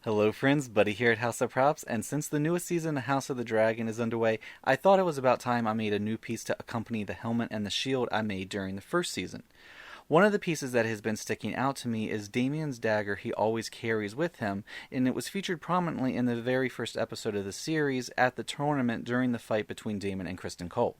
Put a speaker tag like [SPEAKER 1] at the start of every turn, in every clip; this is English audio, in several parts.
[SPEAKER 1] Hello friends, Buddy here at House of Props, and since the newest season of House of the Dragon is underway, I thought it was about time I made a new piece to accompany the helmet and the shield I made during the first season. One of the pieces that has been sticking out to me is Damien's dagger he always carries with him, and it was featured prominently in the very first episode of the series at the tournament during the fight between Daemon and Criston Cole.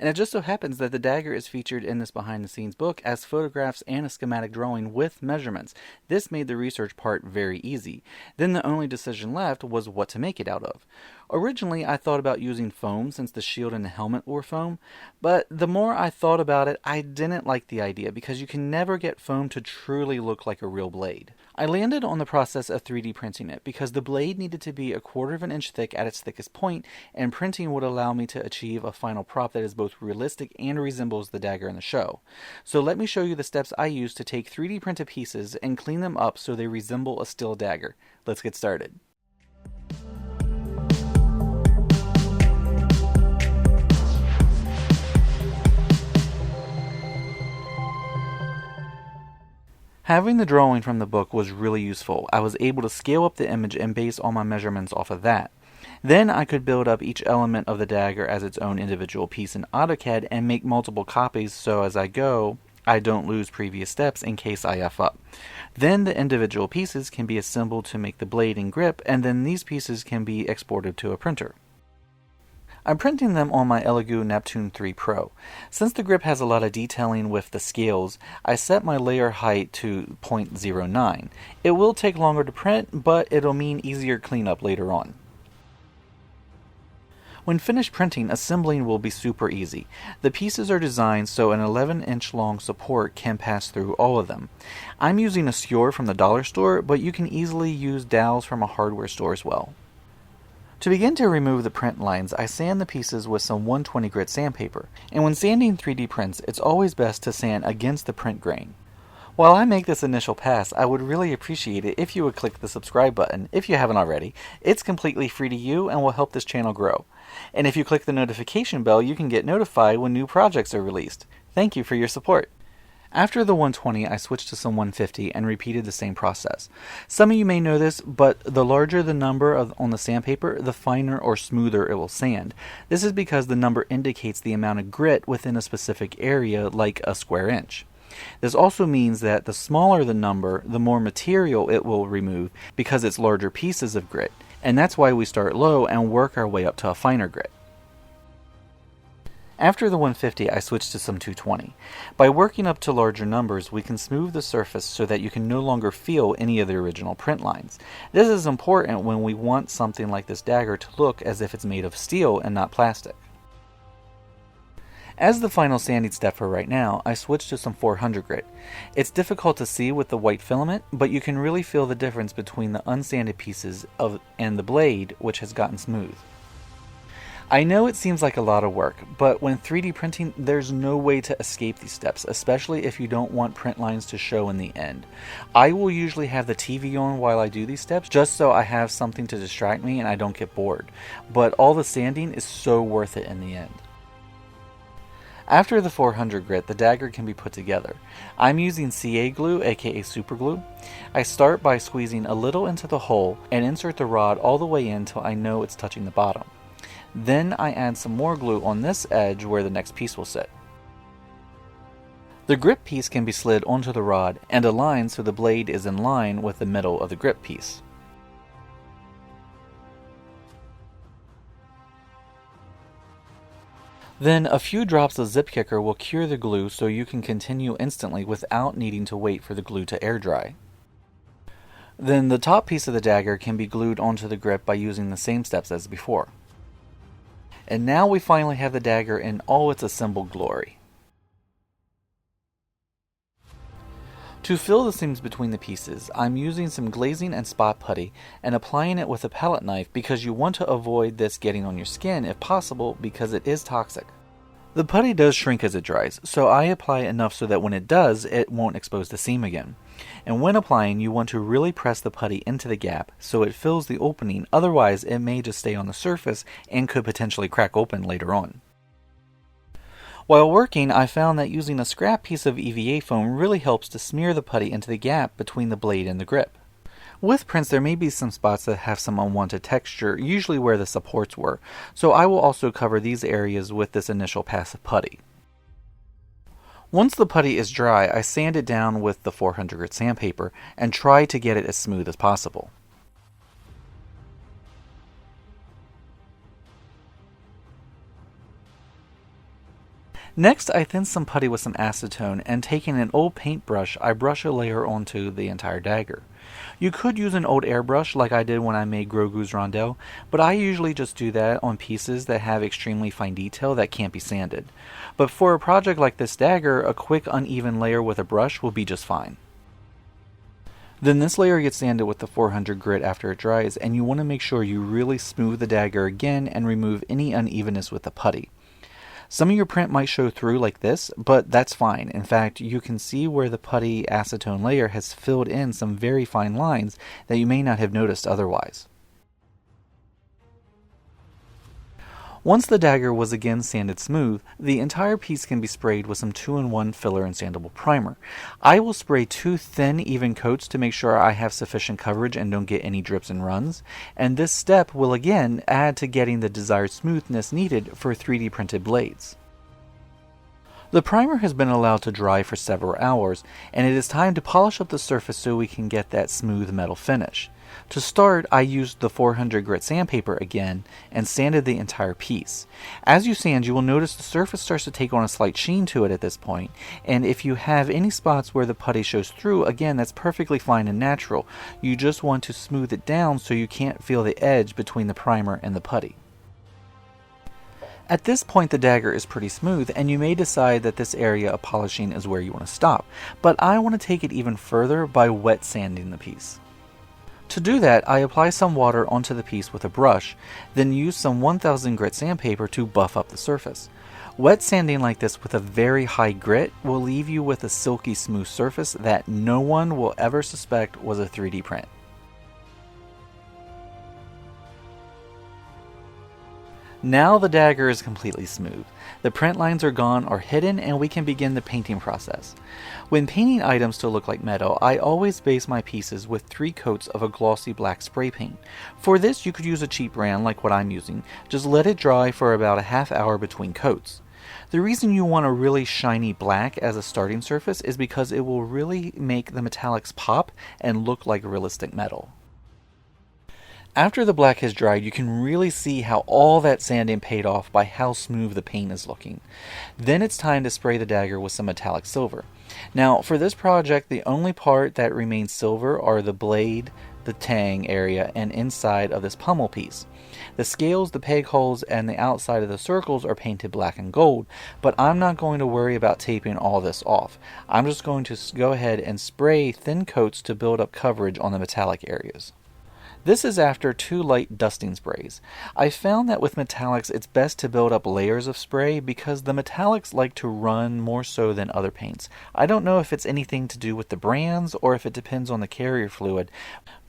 [SPEAKER 1] And it just so happens that the dagger is featured in this behind-the-scenes book as photographs and a schematic drawing with measurements. This made the research part very easy. Then the only decision left was what to make it out of. Originally, I thought about using foam since the shield and the helmet were foam, but the more I thought about it, I didn't like the idea because you can never get foam to truly look like a real blade. I landed on the process of 3D printing it because the blade needed to be 1/4 of an inch thick at its thickest point, and printing would allow me to achieve a final prop that is both realistic and resembles the dagger in the show. So let me show you the steps I used to take 3D printed pieces and clean them up so they resemble a steel dagger. Let's get started. Having the drawing from the book was really useful. I was able to scale up the image and base all my measurements off of that. Then I could build up each element of the dagger as its own individual piece in AutoCAD and make multiple copies so as I go, I don't lose previous steps in case I F up. Then the individual pieces can be assembled to make the blade and grip, and then these pieces can be exported to a printer. I'm printing them on my Elegoo Neptune 3 Pro. Since the grip has a lot of detailing with the scales, I set my layer height to 0.09. It will take longer to print, but it'll mean easier cleanup later on. When finished printing, assembling will be super easy. The pieces are designed so an 11-inch long support can pass through all of them. I'm using a skewer from the dollar store, but you can easily use dowels from a hardware store as well. To begin to remove the print lines, I sand the pieces with some 120 grit sandpaper, and when sanding 3D prints, it's always best to sand against the print grain. While I make this initial pass, I would really appreciate it if you would click the subscribe button, if you haven't already. It's completely free to you and will help this channel grow. And if you click the notification bell, you can get notified when new projects are released. Thank you for your support. After the 120, I switched to some 150 and repeated the same process. Some of you may know this, but the larger the number on the sandpaper, the finer or smoother it will sand. This is because the number indicates the amount of grit within a specific area, like a square inch. This also means that the smaller the number, the more material it will remove because it's larger pieces of grit. And that's why we start low and work our way up to a finer grit. After the 150, I switched to some 220. By working up to larger numbers, we can smooth the surface so that you can no longer feel any of the original print lines. This is important when we want something like this dagger to look as if it's made of steel and not plastic. As the final sanding step for right now, I switched to some 400 grit. It's difficult to see with the white filament, but you can really feel the difference between the unsanded pieces and the blade, which has gotten smooth. I know it seems like a lot of work, but when 3D printing, there's no way to escape these steps, especially if you don't want print lines to show in the end. I will usually have the TV on while I do these steps, just so I have something to distract me and I don't get bored. But all the sanding is so worth it in the end. After the 400 grit, the dagger can be put together. I'm using CA glue, aka super glue. I start by squeezing a little into the hole and insert the rod all the way in till I know it's touching the bottom. Then I add some more glue on this edge where the next piece will sit. The grip piece can be slid onto the rod and aligned so the blade is in line with the middle of the grip piece. Then a few drops of zip kicker will cure the glue so you can continue instantly without needing to wait for the glue to air dry. Then the top piece of the dagger can be glued onto the grip by using the same steps as before. And now we finally have the dagger in all its assembled glory. To fill the seams between the pieces, I'm using some glazing and spot putty and applying it with a palette knife because you want to avoid this getting on your skin if possible because it is toxic. The putty does shrink as it dries, so I apply enough so that when it does, it won't expose the seam again. And when applying, you want to really press the putty into the gap so it fills the opening, otherwise it may just stay on the surface and could potentially crack open later on. While working, I found that using a scrap piece of EVA foam really helps to smear the putty into the gap between the blade and the grip. With prints, there may be some spots that have some unwanted texture, usually where the supports were, so I will also cover these areas with this initial pass of putty. Once the putty is dry, I sand it down with the 400 grit sandpaper and try to get it as smooth as possible. Next, I thin some putty with some acetone, and taking an old paintbrush, I brush a layer onto the entire dagger. You could use an old airbrush like I did when I made Grogu's Rondell, but I usually just do that on pieces that have extremely fine detail that can't be sanded. But for a project like this dagger, a quick uneven layer with a brush will be just fine. Then this layer gets sanded with the 400 grit after it dries, and you want to make sure you really smooth the dagger again and remove any unevenness with the putty. Some of your print might show through like this, but that's fine. In fact, you can see where the putty acetone layer has filled in some very fine lines that you may not have noticed otherwise. Once the dagger was again sanded smooth, the entire piece can be sprayed with some 2-in-1 filler and sandable primer. I will spray 2 thin, even coats to make sure I have sufficient coverage and don't get any drips and runs, and this step will again add to getting the desired smoothness needed for 3D printed blades. The primer has been allowed to dry for several hours, and it is time to polish up the surface so we can get that smooth metal finish. To start, I used the 400 grit sandpaper again and sanded the entire piece. As you sand, you will notice the surface starts to take on a slight sheen to it at this point, and if you have any spots where the putty shows through, again, that's perfectly fine and natural. You just want to smooth it down so you can't feel the edge between the primer and the putty. At this point, the dagger is pretty smooth, and you may decide that this area of polishing is where you want to stop, but I want to take it even further by wet sanding the piece. To do that, I apply some water onto the piece with a brush, then use some 1000 grit sandpaper to buff up the surface. Wet sanding like this with a very high grit will leave you with a silky smooth surface that no one will ever suspect was a 3D print. Now the dagger is completely smooth. The print lines are gone or hidden, and we can begin the painting process. When painting items to look like metal, I always base my pieces with 3 coats of a glossy black spray paint. For this, you could use a cheap brand like what I'm using. Just let it dry for about a half hour between coats. The reason you want a really shiny black as a starting surface is because it will really make the metallics pop and look like realistic metal. After the black has dried, you can really see how all that sanding paid off by how smooth the paint is looking. Then it's time to spray the dagger with some metallic silver. Now, for this project, the only part that remains silver are the blade, the tang area, and inside of this pommel piece. The scales, the peg holes, and the outside of the circles are painted black and gold, but I'm not going to worry about taping all this off. I'm just going to go ahead and spray thin coats to build up coverage on the metallic areas. This is after 2 light dusting sprays. I found that with metallics it's best to build up layers of spray because the metallics like to run more so than other paints. I don't know if it's anything to do with the brands or if it depends on the carrier fluid,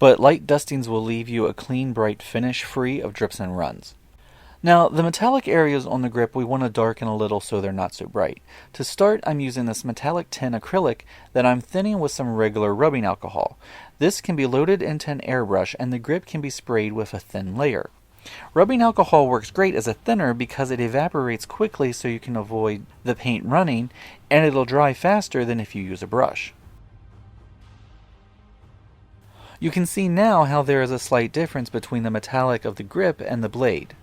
[SPEAKER 1] but light dustings will leave you a clean, bright finish free of drips and runs. Now, the metallic areas on the grip we want to darken a little so they're not so bright. To start, I'm using this metallic tin acrylic that I'm thinning with some regular rubbing alcohol. This can be loaded into an airbrush and the grip can be sprayed with a thin layer. Rubbing alcohol works great as a thinner because it evaporates quickly so you can avoid the paint running, and it'll dry faster than if you use a brush. You can see now how there is a slight difference between the metallic of the grip and the blade.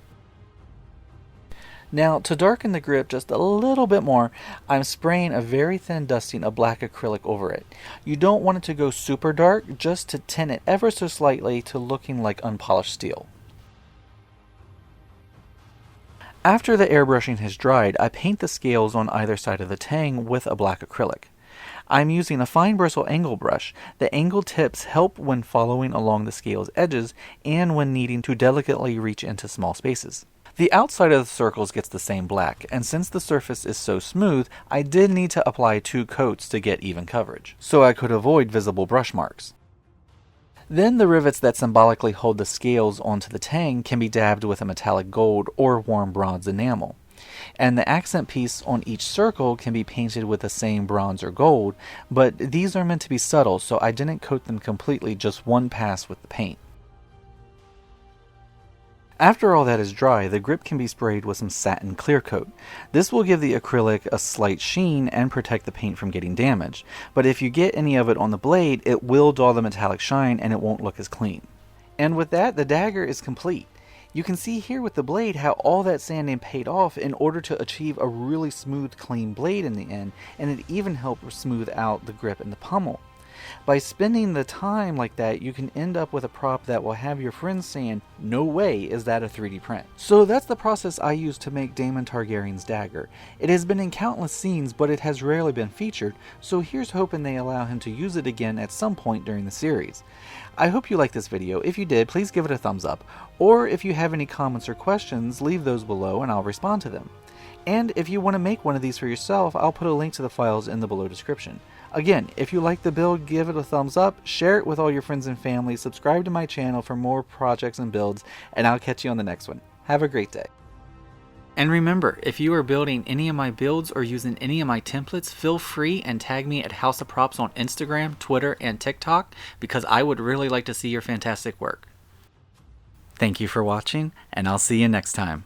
[SPEAKER 1] Now, to darken the grip just a little bit more, I'm spraying a very thin dusting of black acrylic over it. You don't want it to go super dark, just to tint it ever so slightly to looking like unpolished steel. After the airbrushing has dried, I paint the scales on either side of the tang with a black acrylic. I'm using a fine bristle angle brush. The angle tips help when following along the scale's edges and when needing to delicately reach into small spaces. The outside of the circles gets the same black, and since the surface is so smooth, I did need to apply 2 coats to get even coverage, so I could avoid visible brush marks. Then the rivets that symbolically hold the scales onto the tang can be dabbed with a metallic gold or warm bronze enamel. and the accent piece on each circle can be painted with the same bronze or gold, but these are meant to be subtle, so I didn't coat them completely, just one pass with the paint. After all that is dry, the grip can be sprayed with some satin clear coat. This will give the acrylic a slight sheen and protect the paint from getting damaged, but if you get any of it on the blade, it will dull the metallic shine and it won't look as clean. And with that, the dagger is complete. You can see here with the blade how all that sanding paid off in order to achieve a really smooth, clean blade in the end, and it even helped smooth out the grip and the pommel. By spending the time like that, you can end up with a prop that will have your friends saying, "No way is that a 3D print." So that's the process I used to make Daemon Targaryen's dagger. It has been in countless scenes, but it has rarely been featured, so here's hoping they allow him to use it again at some point during the series. I hope you liked this video. If you did, please give it a thumbs up, or if you have any comments or questions, leave those below and I'll respond to them. And if you want to make one of these for yourself, I'll put a link to the files in the below description. Again, if you like the build, give it a thumbs up, share it with all your friends and family, subscribe to my channel for more projects and builds, and I'll catch you on the next one. Have a great day. And remember, if you are building any of my builds or using any of my templates, feel free and tag me at House of Props on Instagram, Twitter, and TikTok, because I would really like to see your fantastic work. Thank you for watching, and I'll see you next time.